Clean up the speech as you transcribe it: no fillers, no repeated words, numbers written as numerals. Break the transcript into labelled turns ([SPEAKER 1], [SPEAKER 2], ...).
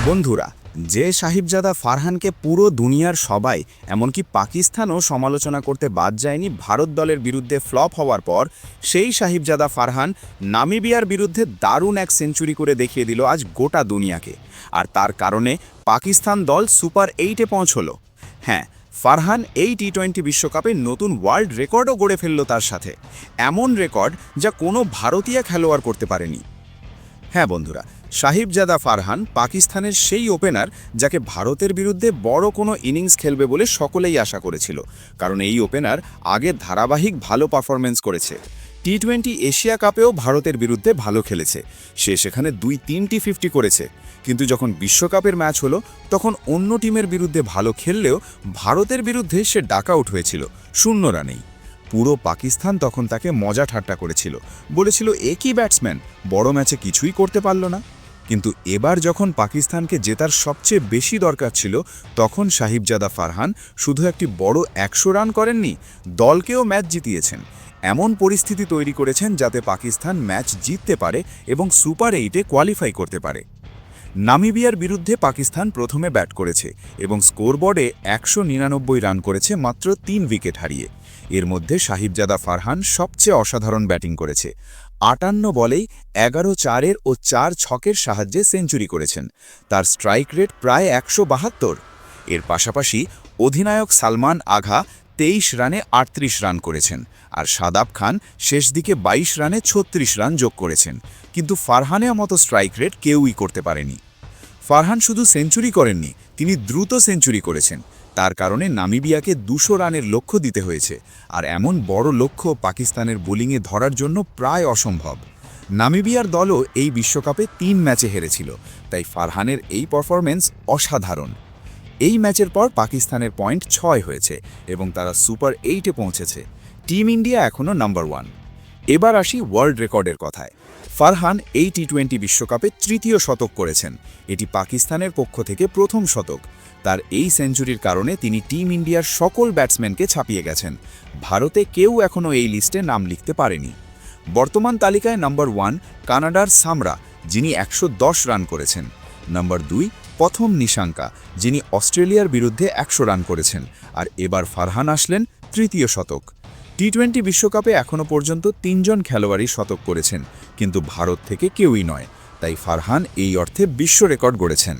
[SPEAKER 1] বন্ধুরা, যে সাহিবজাদা ফারহানকে পুরো দুনিয়ার সবাই এমনকি পাকিস্তানও সমালোচনা করতে বাদ যায়নি ভারত দলের বিরুদ্ধে ফ্লপ হওয়ার পর, সেই সাহিবজাদা ফারহান নামিবিয়ার বিরুদ্ধে দারুণ এক সেঞ্চুরি করে দেখিয়ে দিল আজ গোটা দুনিয়াকে। আর তার কারণে পাকিস্তান দল সুপার 8-এ পৌঁছল। হ্যাঁ, ফারহান এই টি-20 বিশ্বকাপে নতুন ওয়ার্ল্ড রেকর্ডও গড়ে ফেলল তার সাথে, এমন রেকর্ড যা কোনো ভারতীয় খেলোয়াড় করতে পারেনি। হ্যাঁ বন্ধুরা, সাহিবজাদা ফারহান পাকিস্তানের সেই ওপেনার যাকে ভারতের বিরুদ্ধে বড় কোনো ইনিংস খেলবে বলে সকলেই আশা করেছিল, কারণ এই ওপেনার আগে ধারাবাহিক ভালো পারফরমেন্স করেছে। টি-20 এশিয়া কাপেও ভারতের বিরুদ্ধে ভালো খেলেছে, সে সেখানে 2-3টি 50 করেছে। কিন্তু যখন বিশ্বকাপের ম্যাচ হলো তখন অন্য টিমের বিরুদ্ধে ভালো খেললেও ভারতের বিরুদ্ধে সে ডাকআউট হয়েছিল 0 রানেই। পুরো পাকিস্তান তখন তাকে মজা ঠাট্টা করেছিল, বলেছিল একই ব্যাটসম্যান বড় ম্যাচে কিছুই করতে পারল না। কিন্তু এবার যখন পাকিস্তানকে জেতার সবচেয়ে বেশি দরকার ছিল, তখন সাহিবজাদা ফারহান শুধু একটি বড় 100 রান করেননি, দলকেও ম্যাচ জিতিয়েছেন। এমন পরিস্থিতি তৈরি করেছেন যাতে পাকিস্তান ম্যাচ জিততে পারে এবং সুপার 8-এ কোয়ালিফাই করতে পারে। নামিবিয়ার বিরুদ্ধে পাকিস্তান প্রথমে ব্যাট করেছে এবং স্কোরবোর্ডে 199 রান করেছে মাত্র 3 উইকেট হারিয়ে। এর মধ্যে সাহিবজাদা ফারহান সবচেয়ে অসাধারণ ব্যাটিং করেছে। 58 বলেই 11 ও 4 ছকের সাহায্যে সেঞ্চুরি করেছেন। তার স্ট্রাইক রেট প্রায় 172। এর পাশাপাশি অধিনায়ক সালমান আগা 23 রানে 38 রান করেছেন, আর শাদাব খান শেষ দিকে 22 রানে 36 রান যোগ করেছেন। কিন্তু ফারহানের মতো স্ট্রাইক রেট কেউই করতে পারেনি। ফারহান শুধু সেঞ্চুরি করেননি, তিনি দ্রুত সেঞ্চুরি করেছেন। তার কারণে নামিবিয়াকে 200 রানের লক্ষ্য দিতে হয়েছে, আর এমন বড় লক্ষ্য পাকিস্তানের বোলিংয়ে ধরার জন্য প্রায় অসম্ভব। নামিবিয়ার দলও এই বিশ্বকাপে 3 ম্যাচে হেরেছিল, তাই ফারহানের এই পারফরমেন্স অসাধারণ। এই ম্যাচের পর পাকিস্তানের পয়েন্ট 6 হয়েছে এবং তারা সুপার 8-এ পৌঁছেছে। টিম ইন্ডিয়া এখনও নাম্বার 1। এবার আসি ওয়ার্ল্ড রেকর্ডের কথায়। ফারহান এই টি-20 বিশ্বকাপে 3য় শতক করেছেন। এটি পাকিস্তানের পক্ষ থেকে প্রথম শতক। তার এই সেঞ্চুরির কারণে তিনি টিম ইন্ডিয়ার সকল ব্যাটসম্যানকে ছাপিয়ে গেছেন। ভারতে কেউ এখনও এই লিস্টে নাম লিখতে পারেনি। বর্তমান তালিকায় নাম্বার 1 কানাডার সামরা, যিনি 110 রান করেছেন। নাম্বার 2 প্রথম নিশাঙ্কা, যিনি অস্ট্রেলিয়ার বিরুদ্ধে 100 রান করেছেন। আর এবার ফারহান আসলেন 3য় শতক। টি-20 বিশ্বকাপে এখনও পর্যন্ত 3 জন খেলোয়াড়ই শতক করেছেন, কিন্তু ভারত থেকে কেউই নয়। তাই ফারহান এই অর্থে বিশ্ব রেকর্ড গড়েছেন।